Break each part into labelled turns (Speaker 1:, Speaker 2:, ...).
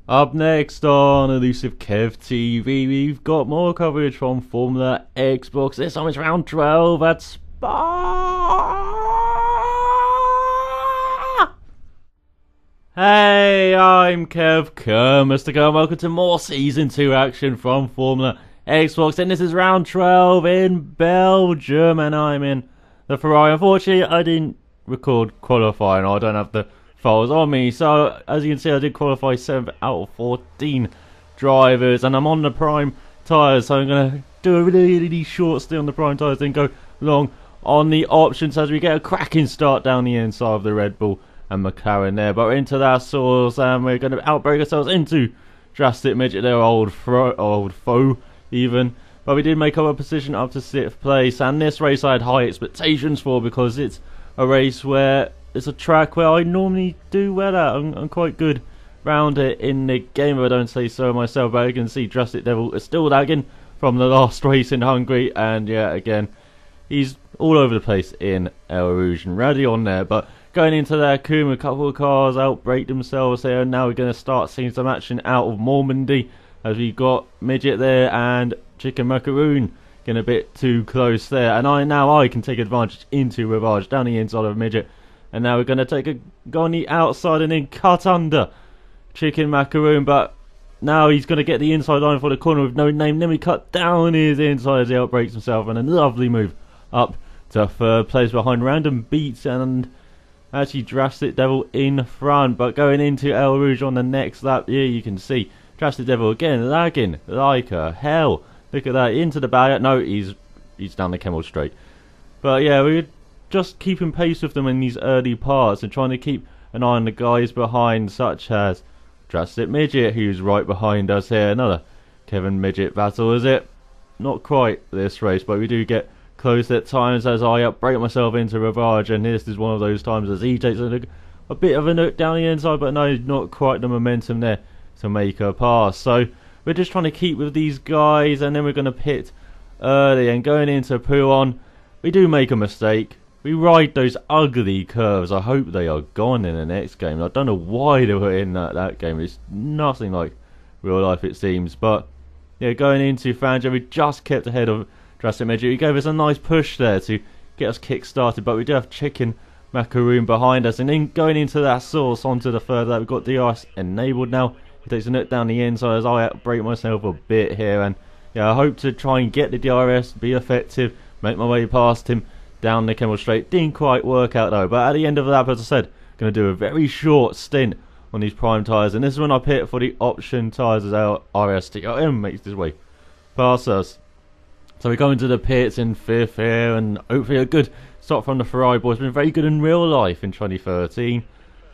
Speaker 1: Up next on ElusiveKevTV, we've got more coverage from Formula Xbox. This time it's round 12 at Spa. Hey, I'm Kev Mr. Kerr. Welcome to more Season 2 action from Formula Xbox. And this is round 12 in Belgium, and I'm in the Ferrari. Unfortunately, I didn't record qualifying. I don't have the files on me, so as you can see I did qualify 7th out of 14 drivers, and I'm on the prime tyres, so I'm going to do a really short stint on the prime tyres, then go long on the options as we get a cracking start down the inside of the Red Bull and McLaren there. But we're into that source, and we're going to outbreak ourselves into Drastic Midget, their old foe even. But we did make up a position up to 6th place, and this race I had high expectations for because it's a race where it's a track where I normally do well at. I'm quite good round it in the game, if I don't say so myself. But you can see Drastic Devil is still lagging from the last race in Hungary, and yeah, again, he's all over the place in El Rouge and ready on there. But going into their Kuma, a couple of cars outbreak themselves here, and now we're going to start seeing some action out of Normandy as we got Midget there and Chicken Macaroon getting a bit too close there, and I can take advantage into Ravage down the inside of Midget. And now we're going to go on the outside and then cut under Chicken Macaroon. But now he's going to get the inside line for the corner with no name. Then we cut down his inside as he outbreaks himself. And a lovely move up to 3rd place behind Random Beats and actually Drastic Devil in front. But going into El Rouge on the next lap, here you can see Drastic Devil again lagging like a hell. Look at that, into the barrier. No, he's down the Camel Straight. But yeah, we're just keeping pace with them in these early parts and trying to keep an eye on the guys behind, such as Drastic Midget, who's right behind us here. Another Kevin Midget battle, is it? Not quite this race, but we do get close at times as I upbreak myself into Ravage, and this is one of those times as he takes a bit of a nook down the inside, but no, not quite the momentum there to make a pass. So we're just trying to keep with these guys, and then we're going to pit early. And going into Pouon, we do make a mistake. We ride those ugly curves. I hope they are gone in the next game. I don't know why they were in that game. It's nothing like real life, it seems. But yeah, going into Fangio, we just kept ahead of Drastic Midget. He gave us a nice push there to get us kick-started. But we do have Chicken Macaroon behind us. And then going into that source onto the 3rd lap, we've got DRS enabled now. He takes a nut down the inside as I outbreak myself a bit here. And yeah, I hope to try and get the DRS, be effective, make my way past him down the Camel Straight. Didn't quite work out though, but at the end of the lap, as I said, going to do a very short stint on these prime tyres, and this is when I pit for the option tyres as our RSTRM makes his way past us. So we go into the pits in 5th here, and hopefully a good start from the Ferrari boys. Been very good in real life in 2013,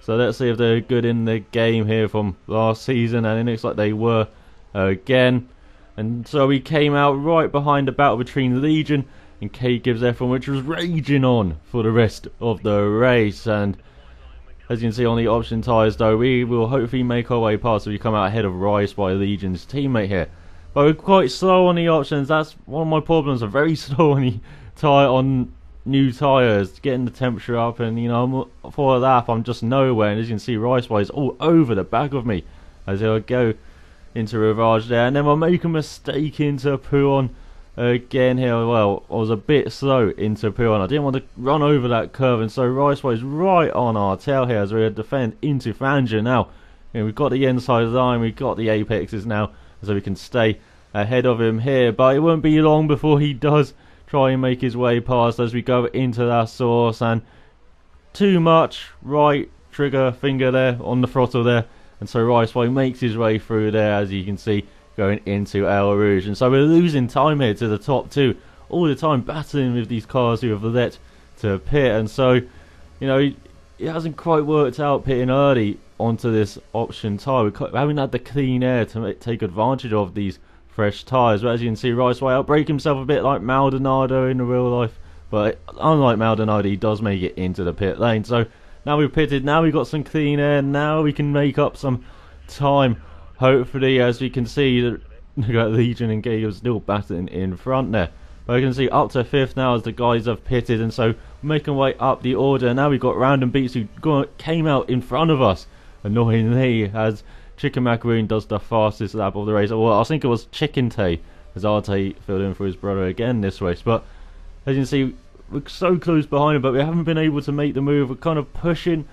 Speaker 1: so let's see if they're good in the game here from last season, and it looks like they were again. And so we came out right behind the battle between Legion and K Gives F1, which was raging on for the rest of the race. And as you can see on the option tyres though, we will hopefully make our way past if we come out ahead of Rice by Legion's teammate here. But we're quite slow on the options. That's one of my problems. I'm very slow on new tyres, getting the temperature up, and you know, for a lap I'm just nowhere. And as you can see, Rice is all over the back of me as I go into Ravage there, and then I'll make a mistake into Pouon again here. Well, I was a bit slow into Pouon. I didn't want to run over that curve, and so Rice is right on our tail here as we defend into Fangio now. And we've got the inside line, we've got the apexes now, so we can stay ahead of him here. But it won't be long before he does try and make his way past as we go into that source, and too much right trigger finger there on the throttle there. And so Rice makes his way through there, as you can see, going into El Rouge. And so we're losing time here to the top two, all the time battling with these cars who have let to pit. And so, you know, it hasn't quite worked out pitting early onto this option tyre. We haven't had the clean air to take advantage of these fresh tyres. But as you can see, Rice outbreak himself a bit like Maldonado in the real life. But unlike Maldonado, he does make it into the pit lane. So now we've pitted, now we've got some clean air, now we can make up some time, hopefully. As we can see, Legion and Gay are still battling in front there. But you can see up to 5th now as the guys have pitted, and so making way up the order. Now we've got Random Beats who came out in front of us, annoyingly, as Chicken Macaroon does the fastest lap of the race. Well, I think it was Chicken Tay, as Arte filled in for his brother again this race. But as you can see, we're so close behind him, but we haven't been able to make the move. We're kind of pushing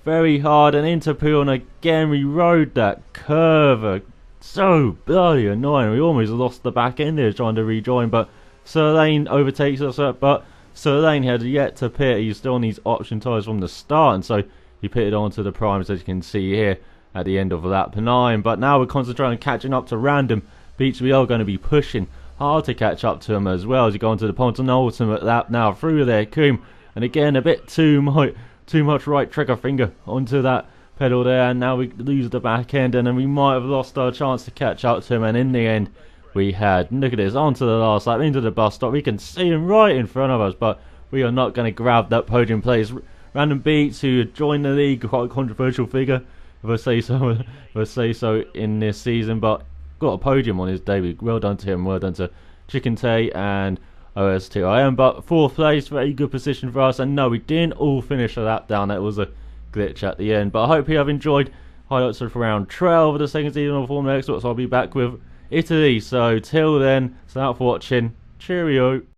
Speaker 1: very hard, and into Poo, and again we rode that curve. So bloody annoying. We almost lost the back end there trying to rejoin, but Sir Lane overtakes us. But Sir Lane had yet to pit. He still needs option tyres from the start, and so he pitted onto the primes, as you can see here at the end of lap 9. But now we're concentrating on catching up to random beats. We are going to be pushing hard to catch up to him as well as you go onto the penultimate lap now through there, Coombe, and again a bit too much right trigger finger onto that pedal there, and now we lose the back end, and then we might have lost our chance to catch up to him, and in the end we had. Look at this, onto the last lap, into the bus stop. We can see him right in front of us, but we are not going to grab that podium place. Random Beats, who joined the league, quite a controversial figure, if I say so, in this season, but got a podium on his debut. Well done to him, well done to Chicken Tay and OSTIM. But 4th place, very good position for us, and no, we didn't all finish a lap down. That was a glitch at the end. But I hope you have enjoyed highlights of round 12 of the second season of Formula Xbox. I'll be back with Italy, so till then, thanks for watching. Cheerio.